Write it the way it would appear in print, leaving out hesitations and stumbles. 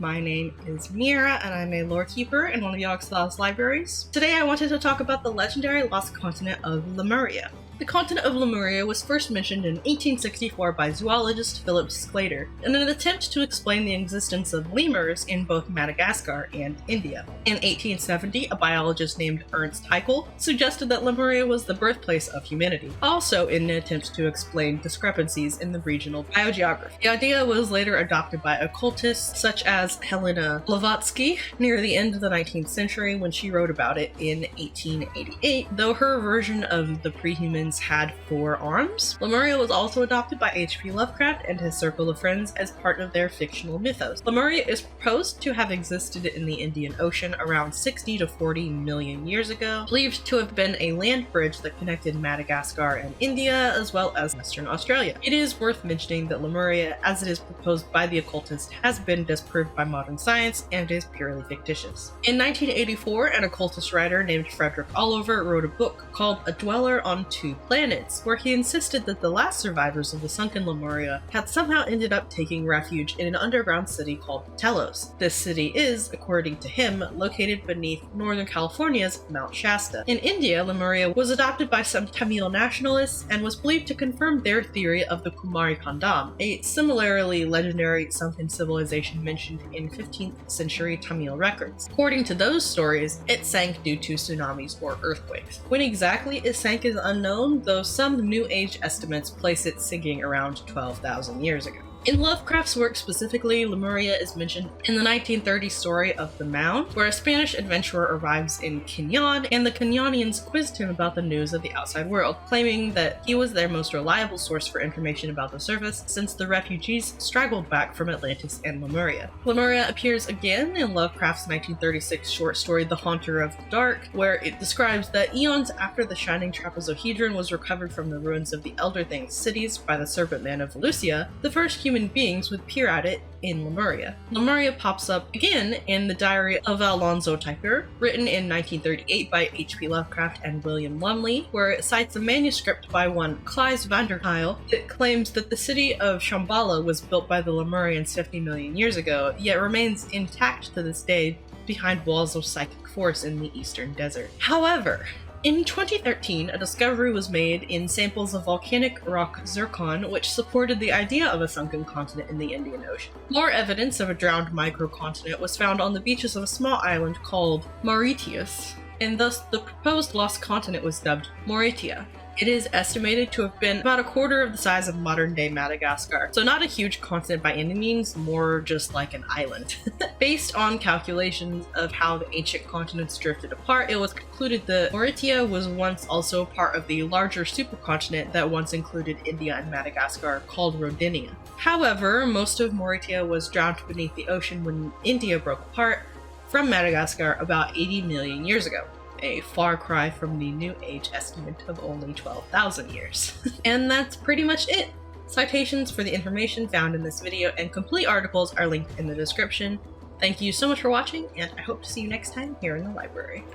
My name is Meerah, and I'm a Lorekeeper in one of Yogg-Sothoth's libraries. Today I wanted to talk about the legendary lost continent of Lemuria. The continent of Lemuria was first mentioned in 1864 by zoologist Philip Sclater in an attempt to explain the existence of lemurs in both Madagascar and India. In 1870, a biologist named Ernst Haeckel suggested that Lemuria was the birthplace of humanity, also in an attempt to explain discrepancies in the regional biogeography. The idea was later adopted by occultists such as Helena Blavatsky near the end of the 19th century when she wrote about it in 1888, though her version of the prehumans had 4 arms. Lemuria was also adopted by H.P. Lovecraft and his circle of friends as part of their fictional mythos. Lemuria is proposed to have existed in the Indian Ocean around 60 to 40 million years ago, believed to have been a land bridge that connected Madagascar and India as well as Western Australia. It is worth mentioning that Lemuria, as it is proposed by the occultist, has been disproved by modern science and is purely fictitious. In 1984, an occultist writer named Frederick Oliver wrote a book called A Dweller on Two Planets, where he insisted that the last survivors of the sunken Lemuria had somehow ended up taking refuge in an underground city called Telos. This city is, according to him, located beneath Northern California's Mount Shasta. In India, Lemuria was adopted by some Tamil nationalists and was believed to confirm their theory of the Kumari Kandam, a similarly legendary sunken civilization mentioned in 15th century Tamil records. According to those stories, it sank due to tsunamis or earthquakes. When exactly it sank is unknown, though some New Age estimates place it sinking around 12,000 years ago. In Lovecraft's work specifically, Lemuria is mentioned in the 1930 story of The Mound, where a Spanish adventurer arrives in Kenyan, and the Kenyanians quizzed him about the news of the outside world, claiming that he was their most reliable source for information about the surface since the refugees straggled back from Atlantis and Lemuria. Lemuria appears again in Lovecraft's 1936 short story The Haunter of the Dark, where it describes that eons after the shining trapezohedron was recovered from the ruins of the Elder Things cities by the Serpent Man of Lucia, the first human beings would peer at it in Lemuria. Lemuria pops up again in the Diary of Alonzo Typer, written in 1938 by H.P. Lovecraft and William Lumley, where it cites a manuscript by one Claes Vanderheil that claims that the city of Shambhala was built by the Lemurians 50 million years ago, yet remains intact to this day behind walls of psychic force in the eastern desert. However, in 2013, a discovery was made in samples of volcanic rock zircon which supported the idea of a sunken continent in the Indian Ocean. More evidence of a drowned microcontinent was found on the beaches of a small island called Mauritius, and thus the proposed lost continent was dubbed Mauritia. It is estimated to have been about a quarter of the size of modern-day Madagascar, so not a huge continent by any means, more just like an island. Based on calculations of how the ancient continents drifted apart, it was concluded that Mauritia was once also part of the larger supercontinent that once included India and Madagascar, called Rodinia. However, most of Mauritia was drowned beneath the ocean when India broke apart from Madagascar about 80 million years ago. A far cry from the New Age estimate of only 12,000 years. And that's pretty much it. Citations for the information found in this video and complete articles are linked in the description. Thank you so much for watching, and I hope to see you next time here in the library.